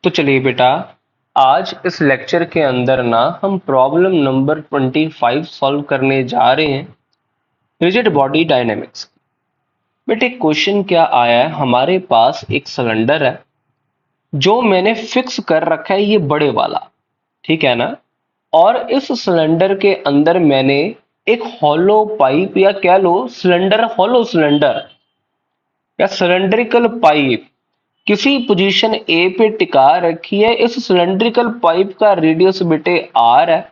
तो चलिए बेटा, आज इस लेक्चर के अंदर ना हम प्रॉब्लम नंबर 25 सॉल्व करने जा रहे हैं रिजिड बॉडी डायनेमिक्स। बेटे क्वेश्चन क्या आया है, हमारे पास एक सिलेंडर है जो मैंने फिक्स कर रखा है, ये बड़े वाला, ठीक है ना। और इस सिलेंडर के अंदर मैंने एक हॉलो पाइप या कह लो सिलेंडर, हॉलो सिलेंडर या सिलेंड्रिकल पाइप किसी पोजीशन ए पे टिका रखी है। इस सिलेंड्रिकल पाइप का रेडियस बेटे आर है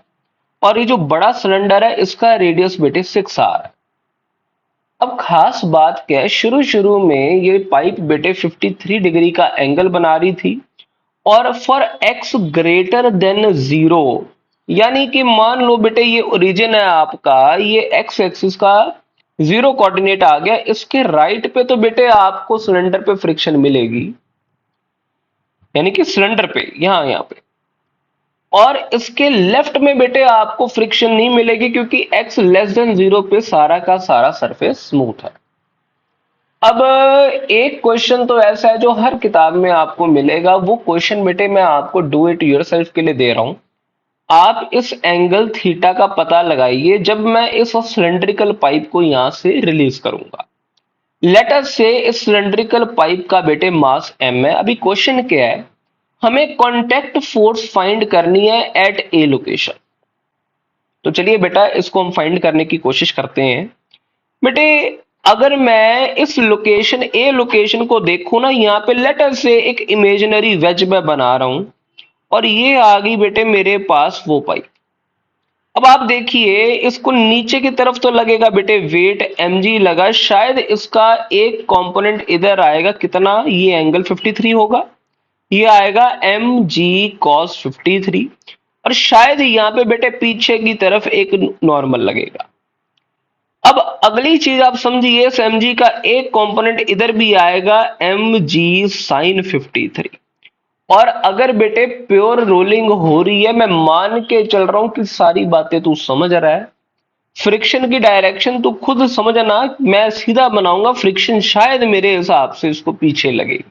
और ये जो बड़ा सिलेंडर है इसका रेडियस बेटे 6r है। अब खास बात क्या है, शुरू शुरू में ये पाइप बेटे 53 डिग्री का एंगल बना रही थी और फॉर x ग्रेटर देन 0, यानी कि मान लो बेटे ये ओरिजिन है आपका, ये x एक्सिस का 0 कोऑर्डिनेट आ गया, इसके राइट पे तो बेटे आपको सिलेंडर पे फ्रिक्शन मिलेगी, यानी कि सिलेंडर पे यहाँ पे। और इसके लेफ्ट में बेटे आपको फ्रिक्शन नहीं मिलेगी क्योंकि x लेस देन 0 पे सारा का सारा सरफेस स्मूथ है। अब एक क्वेश्चन तो ऐसा है जो हर किताब में आपको मिलेगा, वो क्वेश्चन बेटे मैं आपको डू इट योरसेल्फ के लिए दे रहा हूं। आप इस एंगल थीटा का पता लगाइए जब मैं इस सिलेंड्रिकल पाइप को यहां से रिलीज करूंगा। लेट अस से इस सिलेंड्रिकल पाइप का बेटे मास m है। अभी क्वेश्चन क्या है, हमें कांटेक्ट फोर्स फाइंड करनी है एट ए लोकेशन। तो चलिए बेटा इसको हम फाइंड करने की कोशिश करते हैं। बेटे अगर मैं इस लोकेशन ए लोकेशन को देखूं ना, यहाँ पे लेट अस से एक इमेजिनरी वेज मैं बना रहा हूं और ये आ गई बेटे मेरे पास वो पाइप। अब आप देखिए इसको नीचे की तरफ तो लगेगा बेटे वेट mg लगा, शायद इसका एक कंपोनेंट इधर आएगा, कितना, ये एंगल 53 होगा, ये आएगा mg cos 53 और शायद यहाँ पे बेटे पीछे की तरफ एक नॉर्मल लगेगा। अब अगली चीज आप समझिए, इस mg का एक कंपोनेंट इधर भी आएगा mg sin 53। और अगर बेटे प्योर रोलिंग हो रही है, मैं मान के चल रहा हूं कि सारी बातें तू समझ रहा है, फ्रिक्शन की डायरेक्शन तू खुद समझना, मैं सीधा बनाऊंगा, फ्रिक्शन शायद मेरे हिसाब से इसको पीछे लगे।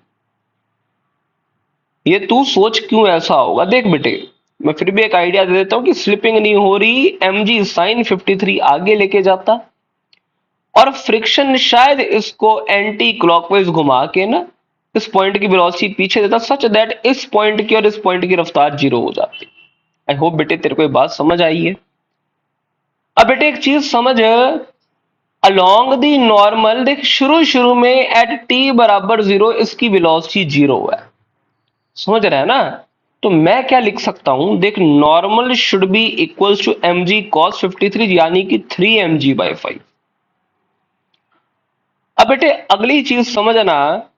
ये तू सोच क्यों ऐसा होगा। देख बेटे मैं फिर भी एक आइडिया दे देता हूं कि स्लिपिंग नहीं हो रही, mg sin 53 आगे लेके जाता और फ्रिक्शन शायद इसको एंटी क्लॉकवाइज घुमा के ना इस पॉइंट की वेलोसिटी पीछे देता, सच दैट इस पॉइंट की और इस पॉइंट की रफ्तार जीरो हो जाती। आई होप बेटे तेरे को ये बात समझ आई है। अब बेटे एक चीज समझ, अलोंग दी नॉर्मल, देख शुरू शुरू में एट t बराबर 0 इसकी वेलोसिटी 0 है, समझ रहे हैं ना। तो मैं क्या लिख सकता हूं, देख normal should be equals to mg cos 53 यानी कि 3mg/5। अब बेटे अगली चीज समझना,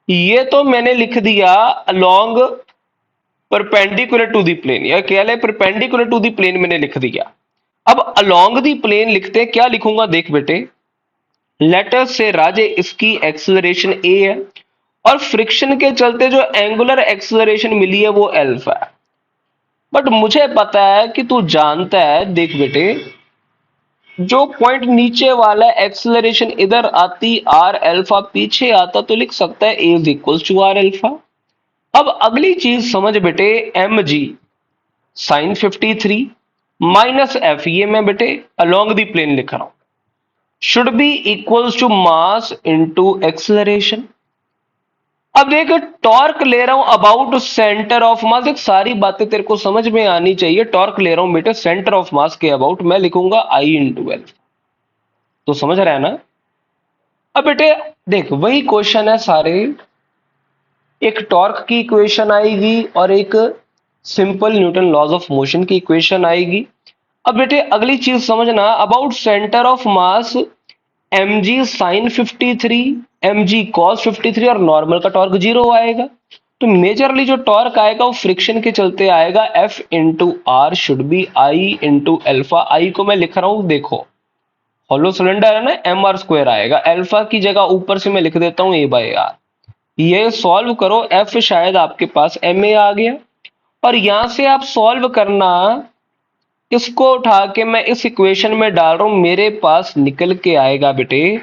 ये तो मैंने लिख दिया along perpendicular to the plane, या क्या है परपेंडिकुलर टू दी प्लेन मैंने लिख दिया। अब अलोंग दी प्लेन लिखते क्या लिखूंगा, देख बेटे लेटर से राजे इसकी एक्सेलरेशन a है और फ्रिक्शन के चलते जो एंगुलर एक्सेलरेशन मिली है वो अल्फा है। बट मुझे पता है कि तू जानता है, देख बेटे जो पॉइंट नीचे वाला एक्सेलरेशन इधर आती आर अल्फा, पीछे आता तो लिख सकता है a is equals to r alpha. अब अगली चीज समझ बेटे, m g sine 53 minus f, ये मैं बेटे अलोंग दी प्लेन लिख रहा हूं, should be equals to mass into acceleration. अब देख टॉर्क ले रहा हूं अबाउट सेंटर ऑफ मास, एक सारी बातें तेरे को समझ में आनी चाहिए। टॉर्क ले रहा हूं बेटे सेंटर ऑफ मास के अबाउट, मैं लिखूंगा आई इंटू एल। तो समझ रहा है ना। अब बेटे देख वही क्वेश्चन है सारे, एक टॉर्क की इक्वेशन आएगी और एक simple Newton laws of motion की इक्वेशन आएगी। अब बेटे अगली चीज समझना, about centre of mass mg sin 53, mg cos 53 और नॉर्मल का टॉर्क 0 आएगा। तो मेजरली जो टॉर्क आएगा वो फ्रिक्शन के चलते आएगा, F into r should be I into alpha. I को मैं लिख रहा हूं, देखो हॉलो सिलेंडर है ना, एम आर स्क्वायर आएगा, एल्फा की जगह ऊपर से मैं लिख देता हूं a/r। ये सॉल्व करो, F शायद आपके पास ma आ गया और यहां से आप सॉल्व करना, इसको उठा के मैं इस इक्वेशन में डाल रहा हूं, मेरे पास निकल के आएगा बेटे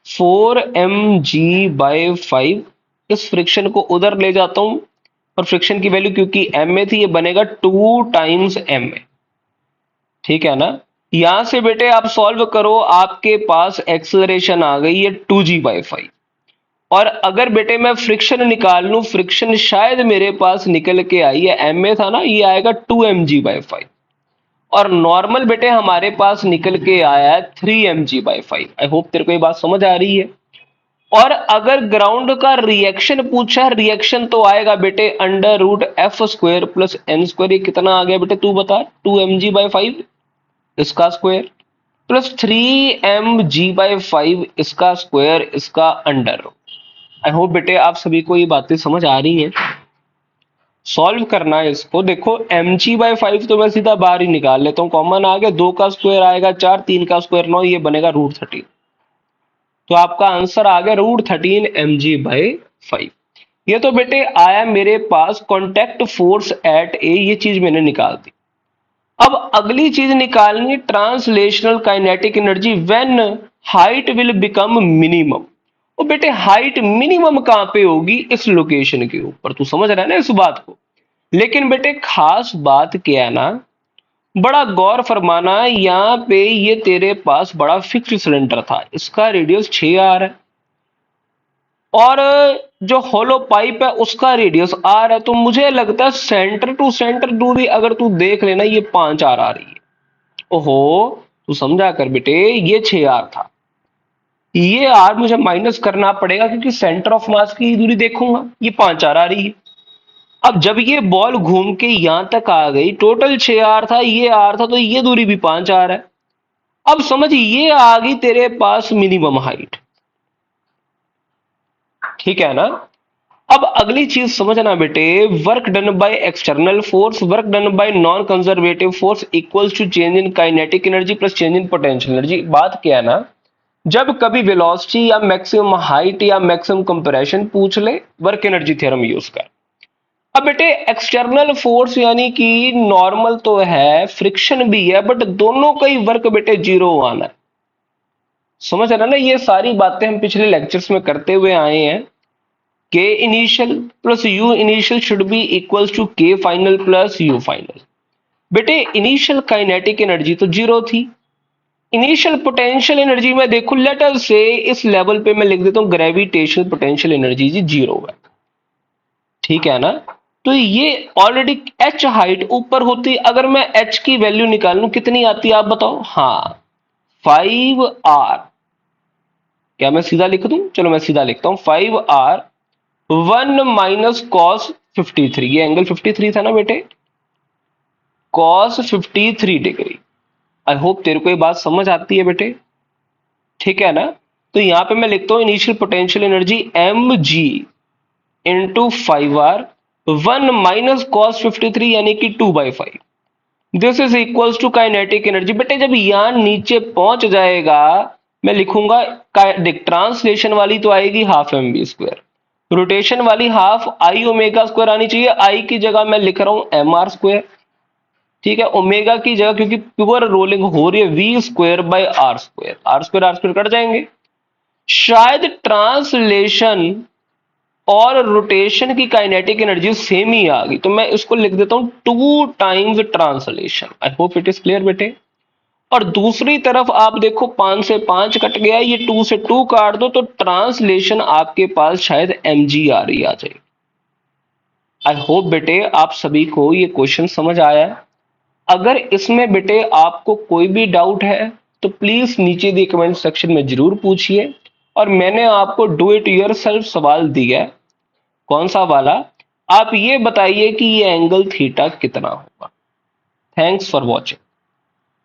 4mg/5। इस फ्रिक्शन को उधर ले जाता हूं और फ्रिक्शन की वैल्यू क्योंकि एम में थी, ये बनेगा 2 टाइम्स एम में। ठीक है ना। यहां से बेटे आप सॉल्व करो, आपके पास एक्सेलरेशन आ गई है 2g/5। और अगर बेटे मैं फ्रिक्शन निकाल लूं, फ्रिक्शन शायद मेरे पास निकल के आई है, एम में था ना, ये आएगा 2mg/5। और नॉर्मल बेटे हमारे पास निकल के आया है 3mg/5। आई होप तेरे को ये बात समझ आ रही है। और अगर ग्राउंड का रिएक्शन पूछा है, रिएक्शन तो आएगा बेटे √f² प्लस n²। ये कितना आ गया बेटे तू बता, 2mg/5 इसका स्क्वायर प्लस 3mg/5 इसका स्क्वायर, इसका अंडर। आई होप बेटे आप सभी को ये बातें समझ आ रही हैं। सॉल्व करना है इसको। देखो mg/5 तो मैं सीधा बाहर ही निकाल लेता हूं, कॉमन आ गया, 2 का स्क्वायर आएगा 4, 3 का स्क्वायर 9, ये बनेगा √13। तो आपका आंसर आ गया √13 mg/5। ये तो बेटे आया मेरे पास कॉन्टैक्ट फोर्स एट ए, ये चीज मैंने निकाल दी। अब अगली चीज निकालनी translational kinetic energy when height will become minimum. और बेटे हाइट मिनिमम कहां पे होगी, इस लोकेशन के ऊपर। तू समझ रहा है ना इस बात को। लेकिन बेटे खास बात क्या है ना, बड़ा गौर फरमाना, यहाँ पे ये तेरे पास बड़ा फिक्स्ड सिलेंडर था, इसका रेडियस 6r है, और जो होलो पाइप है उसका रेडियस r है। तो मुझे लगता है सेंटर टू सेंटर दूरी अगर तू देख लेना, ये 5r आ रही है। ओहो, तू समझा कर बेटे, ये 6r था, ये r मुझे माइनस करना पड़ेगा क्योंकि सेंटर ऑफ मास की दूरी देखूंगा, ये 5r आ रही है। अब जब ये बॉल घूम के यहां तक आ गई, टोटल 6r था, ये r था, तो ये दूरी भी 5r है। अब समझ, ये आ गई तेरे पास मिनिमम हाइट। ठीक है ना। अब अगली चीज समझना बेटे, work done by external force, work done by non conservative force equals to change in kinetic energy plus change in potential energy. बात क्या है ना, जब कभी वेलोसिटी या मैक्सिमम हाइट या मैक्सिमम कंप्रेशन पूछ ले, वर्क एनर्जी थ्योरम यूज कर। अब बेटे एक्सटर्नल फोर्स यानी कि नॉर्मल तो है, फ्रिक्शन भी है, बट दोनों का ही वर्क बेटे 0 आना है। समझ रहे ना, ये सारी बातें हम पिछले लेक्चर्स में करते हुए आए हैं। K initial plus U initial should be equals to K final plus U final. बेटे इनिशियल काइनेटिक एनर्जी तो 0 थी, इनिशियल पोटेंशियल एनर्जी में देखो, लेट अस से इस लेवल पे मैं लिख देता हूं ग्रेविटेशनल पोटेंशियल एनर्जी जी 0 है। ठीक है ना। तो ये ऑलरेडी h हाइट ऊपर होती, अगर मैं h की वैल्यू निकालूं कितनी आती है आप बताओ। हाँ 5r। क्या मैं सीधा लिख दूं, चलो मैं सीधा लिखता हूं 5r 1 माइनस कॉस 53। ये एंगल 53 था ना बेटे, कॉस 53 डिग्री। आई होप तेरे को ये बात समझ आती है बेटे। ठीक है ना। तो यहां पे मैं लिखता हूं initial potential energy mg into 5r 1 minus cos 53 यानी कि 2/5। This is equals to kinetic energy. बेटे जब यहां नीचे पहुंच जाएगा, मैं लिखूंगा, ट्रांसलेशन वाली तो आएगी हाफ mv², रोटेशन वाली हाफ आई ओमेगा स्क्वायर आनी चाहिए। आई की जगह मैं लिख रहा हूं mr²। ठीक है, ओमेगा की जगह क्योंकि प्योर रोलिंग हो रही है v²/r²। r² कट जाएंगे। शायद ट्रांसलेशन और रोटेशन की काइनेटिक एनर्जी सेम ही आ गई, तो मैं इसको लिख देता हूं 2 times translation. I hope it is clear बेटे। और दूसरी तरफ आप देखो 5 से 5 कट गया, ये 2 से 2 काट दो, तो ट्रांसलेशन आपके पास शायद mg आ रही आ जाए। आई होप बेटे आप सभी को ये क्वेश्चन समझ आया है। अगर इसमें बेटे आपको कोई भी डाउट है तो प्लीज नीचे दी कमेंट सेक्शन में जरूर पूछिए। और मैंने आपको डू इट योरसेल्फ सवाल दिया है, कौन सा वाला, आप ये बताइए कि ये एंगल थीटा कितना होगा। Thanks for watching.